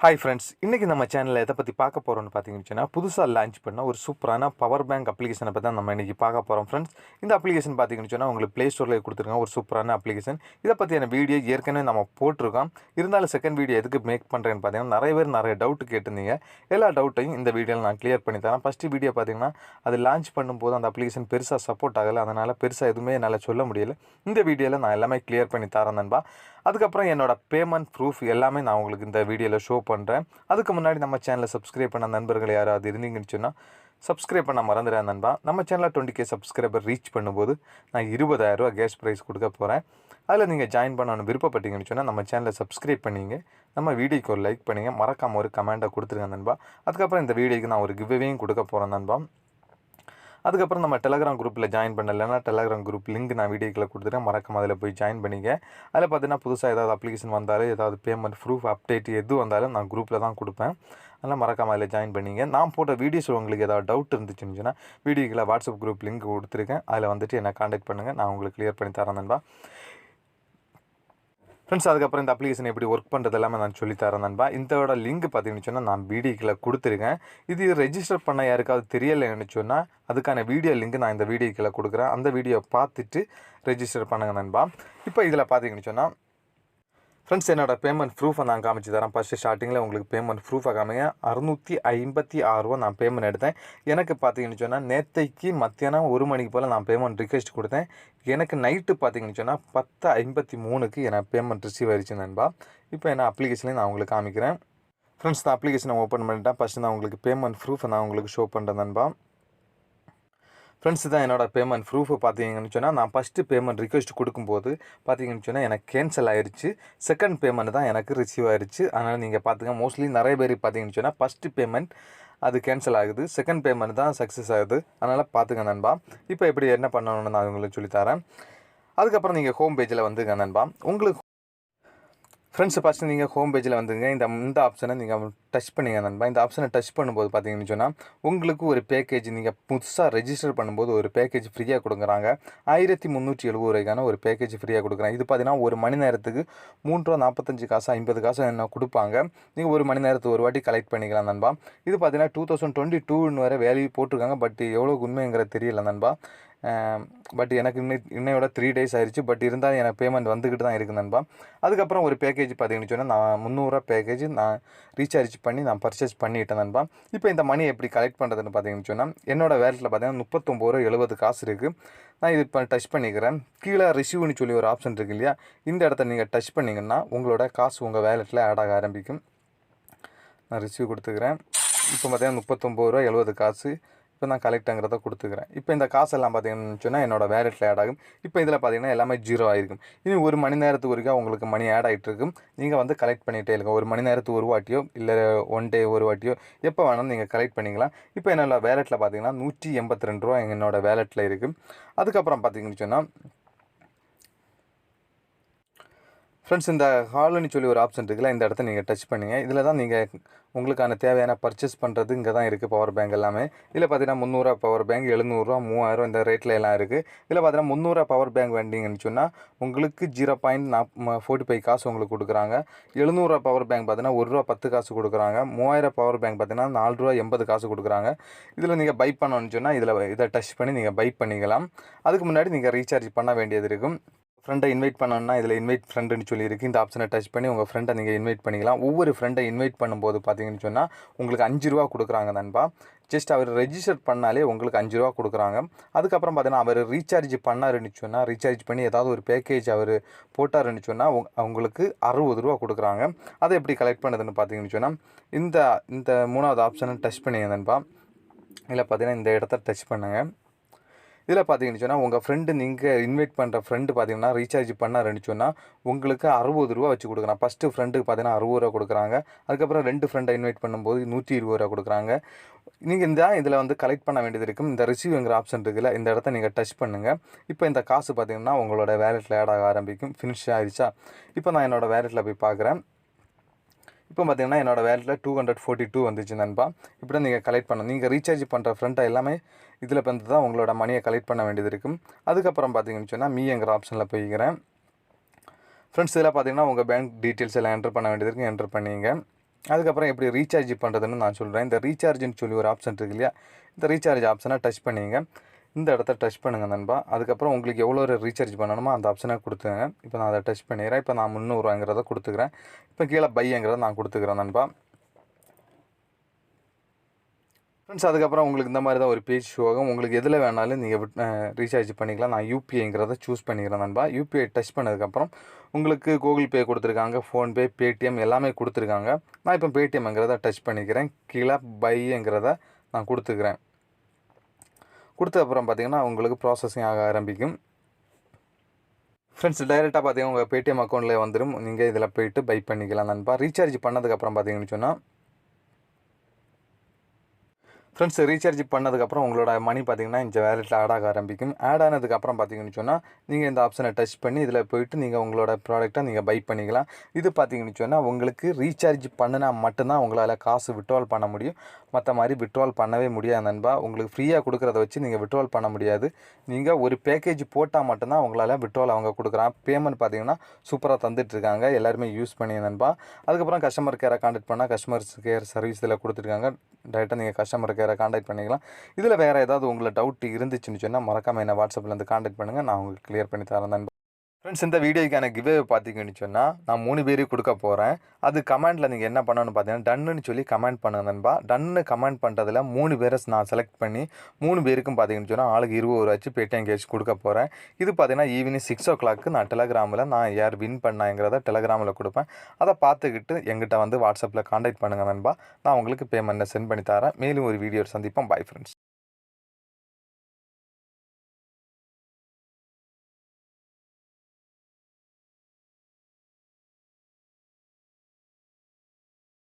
Hi friends, இன்றைக்கி நம்ம சேனலில் எதை பற்றி பார்க்க போகிறோம்னு பார்த்தீங்கன்னா, புதுசாக லான்ச் பண்ண ஒரு சூப்பரான பவர் பேங்க் அப்ளிகேஷனை பற்றி தான் நம்ம இன்றைக்கி பார்க்க போகிறோம் ஃப்ரெண்ட்ஸ். இந்த அப்ளிகேஷன் பார்த்தீங்கன்னா உங்களுக்கு ப்ளே ஸ்டோரில் கொடுத்துருக்காங்க ஒரு சூப்பரான அப்ளிகேஷன். இதை பற்றியான வீடியோ ஏற்கனவே நம்ம போட்டிருக்கோம். இருந்தாலும் செகண்ட் வீடியோ எதுக்கு மேக் பண்ணுறேன்னு பார்த்தீங்கன்னா, நிறைய பேர் நிறைய டவுட்டு கேட்டிருந்தீங்க. எல்லா டவுட்டையும் இந்த வீடியோவில் நான் கிளியர் பண்ணி தரேன். ஃபஸ்ட்டு வீடியோ பார்த்தீங்கன்னா, அது லான்ச் பண்ணும்போது அந்த அப்ளிகேஷன் பெருசாக சப்போர்ட் ஆகலை, அதனால் பெருசாக எதுவுமே என்னால் சொல்ல முடியல. இந்த வீடியோவில் நான் எல்லாமே கிளியர் பண்ணி தரேன் நண்பா. அதுக்கப்புறம் என்னோடய பேமெண்ட் ப்ரூஃப் எல்லாமே நான் உங்களுக்கு இந்த வீடியோவில் ஷோ பண்ணுறேன். அதுக்கு முன்னாடி நம்ம சேனலை சப்ஸ்கிரைப் பண்ண நண்பர்கள் யாராவது இருந்தீங்கன்னு சொன்னால் சப்ஸ்கிரைப் பண்ண மறந்துடுறேன் நண்பா. நம்ம சேனலில் 20K சப்ஸ்கிரைபர் ரீச் பண்ணும்போது நான் 20,000 கேஷ் ப்ரைஸ் கொடுக்க போகிறேன். அதில் நீங்கள் ஜாயின் பண்ணணும்னு விருப்பப்பட்டீங்கன்னு சொன்னால் நம்ம சேனலை சப்ஸ்கிரைப் பண்ணிங்க, நம்ம வீடியோக்கு ஒரு லைக் பண்ணிங்க, மறக்காமல் ஒரு கமெண்ட்டை கொடுத்துருங்க நண்பா. அதுக்கப்புறம் இந்த வீடியோக்கு நான் ஒரு கிவ்அவேயும் கொடுக்க போகிறேன் நண்பா. அதுக்கப்புறம் நம்ம டெலகிராம் குரூப்பில் ஜாயின் பண்ணலைன்னா டெலகிராம் குரூப் லிங்க் நான் வீடியோக்கில் கொடுத்துட்டேன், மறக்காம அதில் போய் ஜாயின் பண்ணிங்க. அதில் பார்த்தீங்கன்னா புதுசாக ஏதாவது அப்ளிகேஷன் வந்தாலும் ஏதாவது பேமெண்ட் ப்ரூஃப் அப்டேட் எது வந்தாலும் நான் குரூப்பில் தான் கொடுப்பேன். அதனால் மறக்காம அதில் ஜாயின் பண்ணிங்க. நான் போட்ட வீடியோஸ் உங்களுக்கு ஏதாவது டவுட் இருந்துச்சுன்னா வீடியோக்கில் வாட்ஸ்அப் குரூப் லிங்க் கொடுத்துருக்கேன், அதில் வந்துட்டு என்னை காண்டாக்ட் பண்ணுங்கள், நான் உங்களுக்கு கிளியர் பண்ணி தரேன் நண்பா. ஃப்ரெண்ட்ஸ், அதுக்கப்புறம் இந்த அப்ளிகேஷன் எப்படி ஒர்க் பண்ணுறது எல்லாமே நான் சொல்லித்தரேன் நண்பா. இதோட லிங்க் பார்த்தீங்கன்னு சொன்னால் நான் வீடியோக்கில் கொடுத்துருக்கேன். இது ரெஜிஸ்டர் பண்ண யாருக்காவது தெரியலைன்னு சொன்னால் அதுக்கான வீடியோ லிங்க் நான் இந்த வீடியோக்கில் கொடுக்குறேன். அந்த வீடியோ பார்த்துட்டு ரெஜிஸ்டர் பண்ணுங்கள் நண்பா. இப்போ இதில் பார்த்தீங்கன்னு சொன்னால் ஃப்ரெண்ட்ஸ், என்னோட பேமெண்ட் ப்ரூஃபை நான் காமிச்சு தரேன். ஃபஸ்ட்டு ஸ்டார்டிங்கில் உங்களுக்கு பேமெண்ட் ப்ரூஃபை காமிங்க. 656 ரூபா நான் பேமெண்ட் எடுத்தேன். எனக்கு பார்த்தீங்கன்னு சொன்னால் நேற்றைக்கு மத்தியானம் 1 மணிக்கு போல் நான் பேமெண்ட் ரிக்வெஸ்ட் கொடுத்தேன். எனக்கு நைட்டு பார்த்தீங்கன்னு சொன்னால் 10:53க்கு எனக்கு பேமெண்ட் ரிசீவ் ஆயிடுச்சு நண்பா. இப்போ என்ன அப்ளிகேஷனையும் நான் உங்களுக்கு காமிக்கிறேன். ஃப்ரெண்ட்ஸ், நான் அப்ளிகேஷனை ஓப்பன் பண்ணிட்டேன். ஃபஸ்ட்டு நான் உங்களுக்கு பேமெண்ட் ப்ரூஃபை நான் உங்களுக்கு ஷோ பண்ணுறேன் நண்பா. ஃப்ரெண்ட்ஸ், தான் என்னோட பேமெண்ட் ப்ரூஃபை பார்த்தீங்கன்னு சொன்னால் நான் ஃபஸ்ட்டு பேமெண்ட் ரிக்வெஸ்ட் கொடுக்கும்போது பார்த்தீங்கன்னு சொன்னால் எனக்கு கேன்சல் ஆயிடுச்சு. செகண்ட் பேமெண்ட் தான் எனக்கு ரிசீவ் ஆயிடுச்சு. அதனால் நீங்கள் பார்த்துங்க, மோஸ்ட்லி நிறைய பேர் பார்த்தீங்கன்னு சொன்னால் ஃபஸ்ட்டு பேமெண்ட் அது கேன்சல் ஆகுது, செகண்ட் பேமெண்ட் தான் சக்ஸஸ் ஆகுது. அதனால் பார்த்துங்க நண்பா. இப்போ எப்படி என்ன பண்ணணும்னு நான் உங்களுக்கு சொல்லித்தரேன். அதுக்கப்புறம் நீங்கள் ஹோம் பேஜில் வந்துங்க நண்பா. உங்களுக்கு ஃப்ரெண்ட்ஸ், ஃபஸ்ட்டு நீங்கள் ஹோம் பேஜில் வந்துங்க. இந்த ஆப்ஷனை நீங்கள் டச் பண்ணிங்க நண்பா. இந்த ஆப்ஷனை டச் பண்ணும்போது பார்த்தீங்கன்னு சொன்னால் உங்களுக்கு ஒரு பேக்கேஜ் நீங்கள் புதுசாக ரெஜிஸ்டர் பண்ணும்போது ஒரு பேக்கேஜ் ஃப்ரீயாக கொடுக்குறாங்க. 1370 ரூபாய்க்கான ஒரு பேக்கேஜ் ஃப்ரீயாக கொடுக்குறாங்க. இது பார்த்தீங்கன்னா ஒரு மணி நேரத்துக்கு 3 ரூபா 45 காசு 50 காசு என்ன கொடுப்பாங்க. நீங்கள் ஒரு மணி நேரத்துக்கு ஒரு வாட்டி கலெக்ட் பண்ணிக்கலாம் நண்பா. இது பார்த்தீங்கன்னா 2022 வரை வேல்யூ போட்டிருக்காங்க. பட் எவ்வளோ உண்மைங்கிறது தெரியல நண்பா. பட் எனக்கு இன்னையோட 3 டேஸ் ஆயிடுச்சு. பட் இருந்தாலும் எனக்கு பேமெண்ட் வந்துக்கிட்டு தான் இருக்குது நண்பா. அதுக்கப்புறம் ஒரு பேக்கேஜ் பார்த்தீங்கன்னு சொன்னால் நான் 300 ரூபா பேக்கேஜ் நான் ரீசார்ஜ் பண்ணி நான் பர்ச்சேஸ் பண்ணிட்டேன் நண்பா. இப்போ இந்த மணி எப்படி கலெக்ட் பண்ணுறதுன்னு பார்த்தீங்கன்னு சொன்னால் என்னோடய வேலட்டில் பார்த்தீங்கன்னா 39.70 காசு இருக்குது. நான் இது இப்போ டச் பண்ணிக்கிறேன். கீழே ரிசீவ்னு சொல்லி ஒரு ஆப்ஷன் இருக்குது இல்லையா, இந்த இடத்த நீங்கள் டச் பண்ணிங்கன்னா உங்களோட காசு உங்கள் வேலட்டில் ஆட் ஆக ஆரம்பிக்கும். நான் ரிசீவ் கொடுத்துக்கிறேன். இப்போ பார்த்தீங்கன்னா 39.70 காசு இப்போ நான் கலெக்ட்டுங்கிறத கொடுத்துக்கிறேன். இப்போ இந்த காசெல்லாம் பார்த்தீங்கன்னு சொன்னால் என்னோடய வேலட்டில் ஆட் ஆகும். இப்போ இதில் பார்த்தீங்கன்னா எல்லாமே 0 ஆகிருக்கும். இனி ஒரு மணி நேரத்துக்கு ஒருக்கா உங்களுக்கு மணி ஆட் ஆகிட்டு இருக்கும். நீங்கள் வந்து கலெக்ட் பண்ணிகிட்டே இருங்க. ஒரு மணி நேரத்துக்கு ஒரு வாட்டியோ இல்லை 1 டே ஒரு வாட்டியோ எப்போ வேணாலும் நீங்கள் கலெக்ட் பண்ணிக்கலாம். இப்போ என்னோடய வேலட்டில் பார்த்தீங்கன்னா 182 ரூபா என்னோடய வேலட்டில் இருக்குது. அதுக்கப்புறம் பார்த்தீங்கன்னு சொன்னால் ஃப்ரெண்ட்ஸ், இந்த ஹால்னு சொல்லி ஒரு ஆப்ஷன் இருக்குல்ல, இந்த இடத்த நீங்கள் டச் பண்ணுங்க. இதில் தான் நீங்கள் உங்களுக்கான தேவையான பர்ச்சேஸ் பண்ணுறது இங்கே தான் இருக்குது. பவர் பேங்க் எல்லாமே இதில் பார்த்தீங்கன்னா 300 ரூபா பவர் பேங்க், 700 ரூபா, 3000 இந்த ரேட்டில் எல்லாம் இருக்குது. இதில் பார்த்தீங்கன்னா 300 ரூபா பவர் பேங்க் வேண்டிங்கன்னு சொன்னால் உங்களுக்கு 0.45 காசு உங்களுக்கு கொடுக்குறாங்க. 700 ரூபா பவர் பேங்க் பார்த்தீங்கன்னா 1 ரூபா 10 காசு கொடுக்குறாங்க. 3000 பவர் பேங்க் பார்த்தீங்கன்னா 4 ரூபா 80 காசு கொடுக்குறாங்க. இதில் நீங்கள் பை பண்ணணும்னு சொன்னால் இதை டச் பண்ணி நீங்கள் பை பண்ணிக்கலாம். அதுக்கு முன்னாடி நீங்கள் ரீசார்ஜ் பண்ண வேண்டியது இருக்கும். ஃப்ரெண்டை இன்வைட் பண்ணணும்னா இதில் இன்வைட் ஃப்ரெண்டுன்னு சொல்லியிருக்கு. இந்த ஆப்ஷனை டச் பண்ணி உங்கள் ஃப்ரெண்டை நீங்கள் இன்வைட் பண்ணிக்கலாம். ஒவ்வொரு ஃப்ரெண்டை இன்வைட் பண்ணும்போது பார்த்தீங்கன்னு சொன்னால் உங்களுக்கு 5 ரூபா கொடுக்குறாங்க நண்பா. ஜஸ்ட் அவர் ரெஜிஸ்டர் பண்ணாலே உங்களுக்கு 5 ரூபா கொடுக்குறாங்க. அதுக்கப்புறம் பார்த்தீங்கன்னா அவர் ரீசார்ஜ் பண்ணாருன்னு சொன்னால், ரீசார்ஜ் பண்ணி ஏதாவது ஒரு பேக்கேஜ் அவர் போட்டாருன்னு சொன்னால் அவங்களுக்கு 60 ரூபா கொடுக்குறாங்க. அதை எப்படி கலெக்ட் பண்ணுறதுன்னு பார்த்தீங்கன்னு சொன்னால் இந்த 3வது ஆப்ஷனை டச் பண்ணிங்க நண்பா. இதில் பார்த்தீங்கன்னா இந்த இடத்த டச் பண்ணுங்கள். இதில் பார்த்தீங்கன்னு சொன்னால் உங்கள் ஃப்ரெண்டு நீங்கள் இன்வைட் பண்ணுற ஃப்ரெண்டு பார்த்தீங்கன்னா ரீசார்ஜ் பண்ணாருன்னு சொன்னால் உங்களுக்கு 60 ரூபா வச்சு கொடுக்குறாங்க. ஃபஸ்ட்டு ஃப்ரெண்டுக்கு பார்த்தீங்கன்னா 60 ரூபா கொடுக்குறாங்க. அதுக்கப்புறம் 2 ஃப்ரெண்டை இன்வைட் பண்ணும்போது 120 ரூபா கொடுக்குறாங்க. நீங்கள் இதில் வந்து கலெக்ட் பண்ண வேண்டியது இருக்கும். இந்த ரிசீவ்ங்கிற ஆப்ஷன் இருக்குல்ல, இந்த இடத்த நீங்கள் டச் பண்ணுங்கள். இப்போ இந்த காசு பார்த்தீங்கன்னா உங்களோட வேலட்டில் ஆட் ஆக ஆரம்பிக்கும். ஃபினிஷ் ஆகிடுச்சா? இப்போ நான் என்னோடய வேலட்டில் போய் பார்க்குறேன். இப்போ பார்த்தீங்கன்னா என்னோடய வேலட்டில் 242 வந்துச்சு நண்பா. இப்படி தான் நீங்கள் கலெக்ட் பண்ணணும். நீங்கள் ரீசார்ஜ் பண்ணுற ஃப்ரெண்டை எல்லாமே இதில் வந்து தான் உங்களோட மணியை கலெக்ட் பண்ண வேண்டியது இருக்கும். அதுக்கப்புறம் பார்த்தீங்கன்னு சொன்னால் மீங்கிற ஆப்ஷனில் போய்க்கிறேன். ஃப்ரெண்ட்ஸ், இதில் பார்த்தீங்கன்னா உங்கள் பேங்க் டீட்டெயில்ஸ் எல்லாம் என்ட்ரு பண்ண வேண்டியது இருக்குது. என்ட்ரு பண்ணிங்க. அதுக்கப்புறம் எப்படி ரீசார்ஜ் பண்ணுறதுன்னு நான் சொல்கிறேன். இந்த ரீசார்ஜ்னு சொல்லி ஒரு ஆப்ஷன் இருக்கு இல்லையா, இந்த ரீசார்ஜ் ஆப்ஷனை டச் பண்ணிங்க. இந்த இடத்த டச் பண்ணுங்கள் நண்பா. அதுக்கப்புறம் உங்களுக்கு எவ்வளோ ரீசார்ஜ் பண்ணணுமோ அந்த ஆப்ஷனை கொடுத்துங்க. இப்போ நான் அதை டச் பண்ணிடுறேன். இப்போ நான் 300 கொடுத்துக்கிறேன். இப்போ கீழே பைங்கிறத நான் கொடுத்துக்கிறேன் நண்பா. ஃப்ரெண்ட்ஸ் அதுக்கப்புறம் உங்களுக்கு இந்த மாதிரி தான் ஒரு பேஜ் ஷோ ஆகும். உங்களுக்கு எதில் வேணாலும் நீங்கள் ரீசார்ஜ் பண்ணிக்கலாம். நான் யூபிஐங்கிறத சூஸ் பண்ணிக்கிறேன் நண்பா. யூபிஐ டச் பண்ணதுக்கப்புறம் உங்களுக்கு கூகுள் பே கொடுத்துருக்காங்க, ஃபோன்பே, பேடிஎம் எல்லாமே கொடுத்துருக்காங்க. நான் இப்போ பேடிஎம்ங்கிறத டச் பண்ணிக்கிறேன். கீழே பைங்கிறத நான் கொடுத்துக்கிறேன். கொடுத்த அப்புறம் பார்த்தீங்கன்னா உங்களுக்கு ப்ராசஸிங் ஆக ஆரம்பிக்கும். ஃப்ரெண்ட்ஸ் டைரெக்டாக பார்த்தீங்கன்னா உங்கள் பேடிஎம் அக்கௌண்ட்டில் வந்துடும். நீங்கள் இதில் போய்ட்டு பை பண்ணிக்கலாம் நண்பா. ரீசார்ஜ் பண்ணதுக்கப்புறம் பார்த்தீங்கன்னு சொன்னால் ஃப்ரெண்ட்ஸ் ரீசார்ஜ் பண்ணதுக்கப்புறம் உங்களோட மணி பார்த்தீங்கன்னா இந்த வேலெட்டில் ஆட் ஆக ஆரம்பிக்கும். ஆட் ஆனதுக்கப்புறம் பார்த்தீங்கன்னு சொன்னால் நீங்கள் இந்த ஆப்ஷனை டச் பண்ணி இதில் போய்ட்டு நீங்கள் உங்களோட ப்ராடக்ட்டை நீங்கள் பை பண்ணிக்கலாம். இது பார்த்தீங்கன்னு சொன்னால் உங்களுக்கு ரீசார்ஜ் பண்ணினா மட்டும்தான் உங்களால் காசு விட்ரால் பண்ண முடியும். மற்ற மாதிரி விட்ரால் பண்ணவே முடியாது நண்பா. உங்களுக்கு ஃப்ரீயாக கொடுக்குறத வச்சு நீங்கள் விட்ரால் பண்ண முடியாது. நீங்கள் ஒரு பேக்கேஜ் போட்டால் மட்டும்தான் உங்களால் விட்ரால் அவங்க கொடுக்குறான். பேமெண்ட் பார்த்தீங்கன்னா சூப்பராக தந்துட்டுருக்காங்க. எல்லாருமே யூஸ் பண்ணி நண்பா. அதுக்கப்புறம் கஸ்டமர் கேரை கான்டாக்ட் பண்ணால் கஸ்டமர் கேர் சர்வீஸ் இதில் கொடுத்துருக்காங்க. டைரெக்டாக நீங்கள் கஸ்டமர் கேரை கான்டாக்ட் பண்ணிக்கலாம். இதில் வேறு ஏதாவது உங்களுக்கு டவுட் இருந்துச்சுன்னு சொன்னால் மறக்காமல் என்ன வாட்ஸ்அப்லேருந்து கான்டாக்ட் பண்ணுங்கள். நான் உங்களுக்கு கிளியர் பண்ணி தரேன் நண்பா. ஃப்ரெண்ட்ஸ் இந்த வீடியோக்கான கிவ்வே பார்த்தீங்கன்னு சொன்னால் நான் 3 பேருக்கு கொடுக்க போகிறேன். அது கமெண்ட்டில் நீங்கள் என்ன பண்ணணும்னு பார்த்தீங்கன்னா டன்னுன்னு சொல்லி கமெண்ட் பண்ணுங்க நண்பா. டன்னு கமெண்ட் பண்ணுறதுல 3 பேரை நான் செலக்ட் பண்ணி 3 பேருக்கும் பார்த்தீங்கன்னு சொன்னால் ஆளுக்கு 20 ரூபாய்ச்சு பேடிஎம் கேஷ் கொடுக்க போகிறேன். இது பார்த்தீங்கன்னா ஈவினிங் 6 o'clock நான் டெலகிராமில் நான் யார் வின் பண்ணாங்கிறத டெலகிராமில் கொடுப்பேன். அதை பார்த்துக்கிட்டு எங்கிட்ட வந்து வாட்ஸ்அப்பில் கான்டாக்ட் பண்ணுங்கள் நண்பா. நான் உங்களுக்கு பேமெண்ட்டை சென்ட் பண்ணி தரேன். மேலும் ஒரு வீடியோ சந்திப்போம். Bye friends.